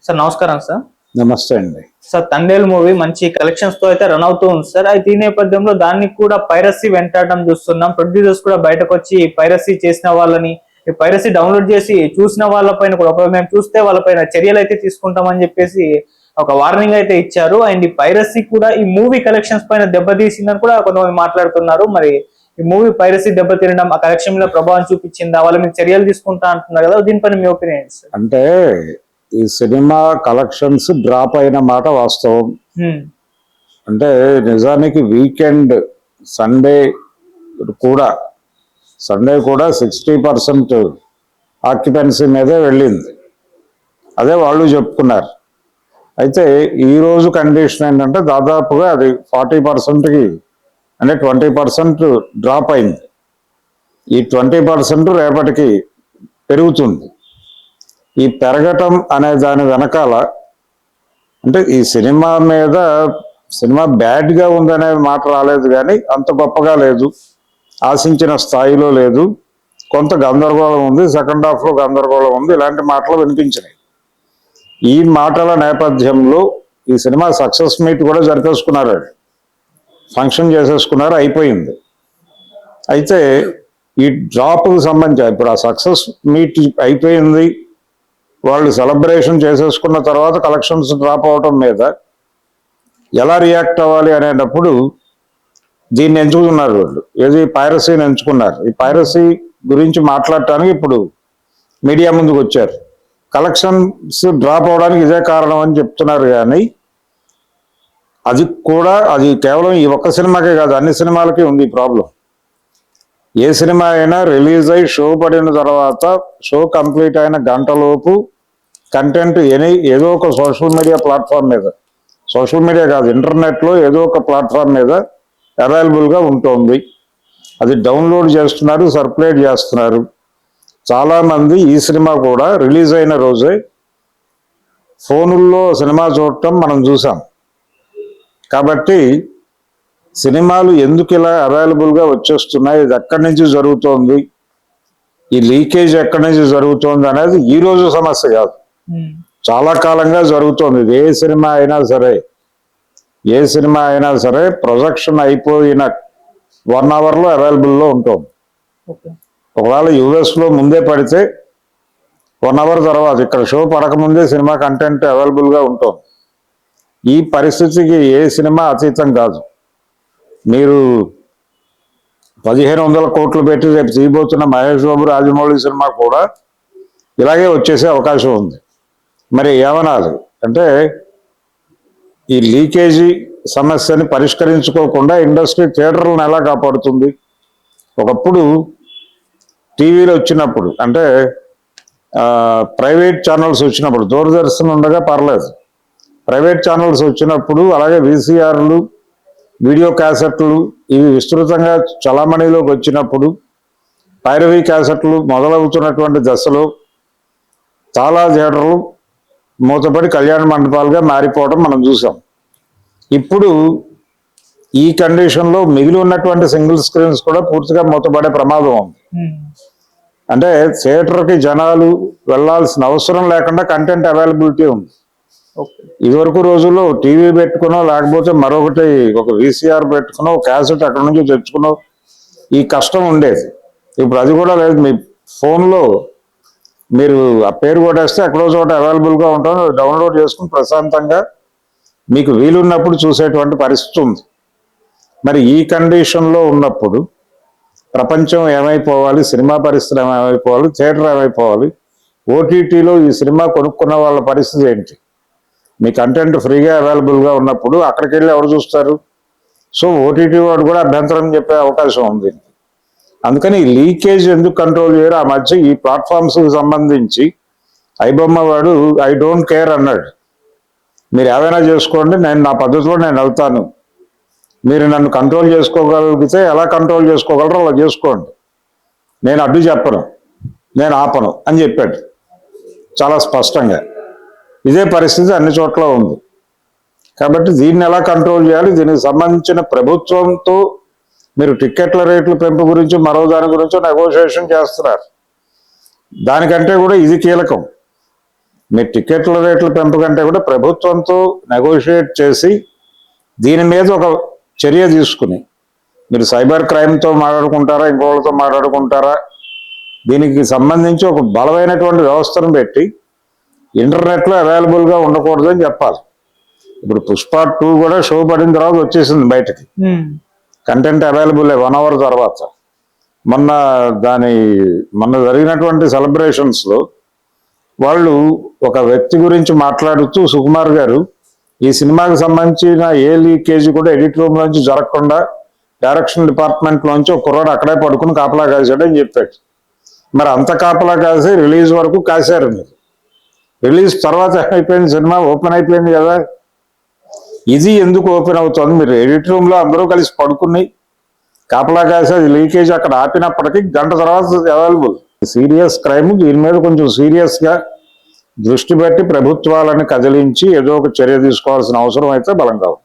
Sir నమస్కారం sir. నమస్తే అండి. సార్ తండేల్ మూవీ మంచి కలెక్షన్స్ తో అయితే రన్ అవుతూ ఉంది సార్. అయితే ఈ నేపథ్యంలో దాన్ని కూడా పైరసీ వెంటాడడం చూస్తున్నాం. ప్రొడ్యూసర్స్ కూడా బయటకు వచ్చి పైరసీ చేసిన వాళ్ళని, పైరసీ డౌన్లోడ్ చేసి చూసిన వాళ్ళపైన కూడా ఒకవేళ మేము చూస్తే వాళ్ళపైన చర్యలు అయితే తీసుకుంటామని చెప్పేసి ఒక వార్నింగ్ అయితే ఇచ్చారు. అండ్ ఈ పైరసీ కూడా ఈ మూవీ కలెక్షన్స్ పైన దెబ్బతీసిందని కూడా కొంతమంది మాట్లాడుతున్నారు. మరి ఈ మూవీ పైరసీ దెబ్బతినడం ఆ కలెక్షన్ మీద ప్రభావం చూపించిందా, వాళ్ళ మీద చర్యలు తీసుకుంటా అంటున్నారు కదా, దీనిపైన మీ ఒపీనియన్ సార్? అంటే ఈ సినిమా కలెక్షన్స్ డ్రాప్ అయిన మాట వాస్తవం. అంటే నిజానికి వీకెండ్ సండే కూడా 60% ఆక్యుపెన్సీ మీదే వెళ్ళింది. అదే వాళ్ళు చెప్పుకున్నారు. అయితే ఈరోజు కండిషన్ ఏంటంటే దాదాపుగా అది 40%కి అంటే 20% డ్రాప్ అయింది. ఈ 20% రేపటికి పెరుగుతుంది. ఈ పెరగటం అనే దాని వెనకాల అంటే ఈ సినిమా మీద సినిమా బ్యాడ్గా ఉందనే మాట రాలేదు, కానీ అంత గొప్పగా లేదు, ఆశించిన స్థాయిలో లేదు, కొంత గందరగోళం ఉంది, సెకండ్ హాఫ్లో గందరగోళం ఉంది, ఇలాంటి మాటలు వినిపించినాయి. ఈ మాటల నేపథ్యంలో ఈ సినిమా సక్సెస్ మీట్ కూడా జరిపేసుకున్నారు, ఫంక్షన్ చేసేసుకున్నారు, అయిపోయింది. అయితే ఈ డ్రాప్కి సంబంధించి ఇప్పుడు ఆ సక్సెస్ మీట్ అయిపోయింది, వాళ్ళు సెలబ్రేషన్ చేసేసుకున్న తర్వాత కలెక్షన్స్ డ్రాప్ అవటం మీద ఎలా రియాక్ట్ అవ్వాలి అనేటప్పుడు దీన్ని ఎంచుకున్నారు వాళ్ళు. ఏది పైరసీని ఎంచుకున్నారు. ఈ పైరసీ గురించి మాట్లాడటానికి ఇప్పుడు మీడియా ముందుకు వచ్చారు. కలెక్షన్స్ డ్రాప్ అవడానికి ఇదే కారణం అని చెప్తున్నారు, కానీ అది కేవలం ఈ ఒక్క సినిమాకే కాదు, అన్ని సినిమాలకి ఉంది ఈ ప్రాబ్లం. ఏ సినిమా అయినా రిలీజ్ అయ్యి షో పడిన తర్వాత షో కంప్లీట్ అయిన గంటలోపు కంటెంట్ ఏదో ఒక సోషల్ మీడియా ప్లాట్ఫామ్ మీద, సోషల్ మీడియా కాదు ఇంటర్నెట్లో ఏదో ఒక ప్లాట్ఫామ్ మీద అవైలబుల్గా ఉంటుంది. అది డౌన్లోడ్ చేస్తున్నారు, సర్క్యులేట్ చేస్తున్నారు. చాలామంది ఈ సినిమా కూడా రిలీజ్ అయిన రోజే ఫోనుల్లో సినిమా చూడటం మనం చూసాం. కాబట్టి సినిమాలు ఎందుకు ఇలా అవైలబుల్గా వచ్చేస్తున్నాయి, ఇది ఎక్కడి నుంచి జరుగుతోంది, ఈ లీకేజ్ ఎక్కడి నుంచి జరుగుతోంది అనేది ఈరోజు సమస్య కాదు, చాలా కాలంగా జరుగుతోంది. ఏ సినిమా అయినా సరే ప్రొజెక్షన్ అయిపోయిన 1 అవర్లో అవైలబుల్లో ఉంటుంది. ఒకవేళ యుఎస్లో ముందే పడితే 1 అవర్ తర్వాత ఇక్కడ షో పడకముందే సినిమా కంటెంట్ అవైలబుల్గా ఉంటుంది. ఈ పరిస్థితికి ఏ సినిమా అతీతం కాదు. మీరు 1500 కోట్లు పెట్టి రేపు తీయబోతున్న మహేష్ బాబు రాజమౌళి సినిమా కూడా ఇలాగే వచ్చేసే అవకాశం ఉంది. మరి ఏమనాలి అంటే ఈ లీకేజీ సమస్యని పరిష్కరించుకోకుండా ఇండస్ట్రీ థియేటర్లను ఎలా కాపాడుతుంది? ఒకప్పుడు టీవీలో వచ్చినప్పుడు అంటే ప్రైవేట్ ఛానల్స్ వచ్చినప్పుడు, దూరదర్శన్ ఉండగా పర్లేదు, ప్రైవేట్ ఛానల్స్ వచ్చినప్పుడు అలాగే వీసీఆర్లు, వీడియో క్యాసెట్లు ఇవి విస్తృతంగా చలామణిలోకి వచ్చినప్పుడు, పైరవీ క్యాసెట్లు మొదలవుతున్నటువంటి దశలో చాలా థియేటర్లు మూతపడి కళ్యాణ మండపాలుగా మారిపోవడం మనం చూసాం. ఇప్పుడు ఈ కండిషన్లో మిగిలి ఉన్నటువంటి సింగిల్ స్క్రీన్స్ కూడా పూర్తిగా మూతపడే ప్రమాదం ఉంది. అంటే థియేటర్కి జనాలు వెళ్లాల్సిన అవసరం లేకుండా కంటెంట్ అవైలబిలిటీ ఉంది. ఇదివరకు రోజుల్లో టీవీ పెట్టుకునో లేకపోతే మరొకటి ఒక వీసీఆర్ పెట్టుకునో క్యాసెట్ అక్కడ నుంచి తెచ్చుకునో ఈ కష్టం ఉండేది. ఇప్పుడు అది కూడా లేదు. మీ ఫోన్లో మీరు ఆ పేరు కొట్టేస్తే ఎక్కడో చోట అవైలబుల్గా ఉంటుంది, డౌన్లోడ్ చేసుకుని ప్రశాంతంగా మీకు వీలున్నప్పుడు చూసేటువంటి పరిస్థితి ఉంది. మరి ఈ కండిషన్లో ఉన్నప్పుడు ప్రపంచం ఏమైపోవాలి, సినిమా పరిశ్రమ ఏమైపోవాలి, థియేటర్ ఏమైపోవాలి, ఓటీటీలో ఈ సినిమా కొనుక్కున్న వాళ్ళ పరిస్థితి ఏంటి? మీ కంటెంట్ ఫ్రీగా అవైలబుల్గా ఉన్నప్పుడు అక్కడికి వెళ్ళి ఎవరు చూస్తారు? సో ఓటీటీ వాడు కూడా అభ్యంతరం చెప్పే అవకాశం ఉంది. అందుకని ఈ లీకేజ్ ఎందుకు కంట్రోల్ చేయరు? ఆ మధ్య ఈ ప్లాట్ఫామ్స్కి సంబంధించి ఐబొమ్మ వాడు ఐ డోంట్ కేర్ అన్నాడు. మీరు ఏమైనా చేసుకోండి, నేను నా పద్ధతిలో నేను వెళ్తాను, మీరు నన్ను కంట్రోల్ చేసుకోగలిగితే ఎలా కంట్రోల్ చేసుకోగలరో అలా చేసుకోండి, నేను అడ్డు చెప్పను, నేను ఆపను అని చెప్పాడు చాలా స్పష్టంగా. ఇదే పరిస్థితి అన్ని చోట్ల ఉంది. కాబట్టి దీన్ని ఎలా కంట్రోల్ చేయాలి, దీనికి సంబంధించిన ప్రభుత్వంతో మీరు టిక్కెట్ల రేట్ల పెంపు గురించి మరో దాని గురించి నెగోషియేషన్ చేస్తున్నారు. దానికంటే కూడా ఇది కీలకం. మీరు టికెట్ల రేట్ల పెంపు కంటే కూడా ప్రభుత్వంతో నెగోషియేట్ చేసి దీని మీద ఒక చర్య తీసుకుని మీరు సైబర్ క్రైమ్తో మాట్లాడుకుంటారా, ఇంకోళ్ళతో మాట్లాడుకుంటారా, దీనికి సంబంధించి ఒక బలమైనటువంటి వ్యవస్థను పెట్టి ఇంటర్నెట్లో అవైలబుల్గా ఉండకూడదని చెప్పాలి. ఇప్పుడు పుష్ప 2 కూడా షో పడిన తర్వాత వచ్చేసింది బయటకి, కంటెంట్ అవైలబుల్ 1 hour తర్వాత. మొన్న జరిగినటువంటి సెలబ్రేషన్స్లో వాళ్ళు ఒక వ్యక్తి గురించి మాట్లాడుతూ సుకుమార్ గారు ఈ సినిమాకి సంబంధించిన ఏ లీకేజీ కూడా ఎడిట్ రూమ్ నుంచి జరగకుండా డైరెక్షన్ డిపార్ట్మెంట్ లోంచి ఒక కుర్రాడు అక్కడే పడుకుని కాపలా కాసాడని చెప్పాడు. మరి అంత కాపలా కాసి రిలీజ్ వరకు కాశారు మీరు. రిలీజ్ తర్వాత అయిపోయింది, సినిమా ఓపెన్ అయిపోయింది కదా. ఇది ఎందుకు ఓపెన్ అవుతుంది? మీరు ఎడిట్ రూమ్ లో అందరూ కలిసి పడుకుని కాపలా కాసి అది లీకేజ్ అక్కడ ఆపినప్పటికీ గంట తర్వాత అవైలబుల్. సీరియస్ క్రైమ్, దీని మీద కొంచెం సీరియస్ గా దృష్టి పెట్టి ప్రభుత్వాలను కదిలించి ఏదో ఒక చర్య తీసుకోవాల్సిన అవసరం అయితే బలంగా ఉంది.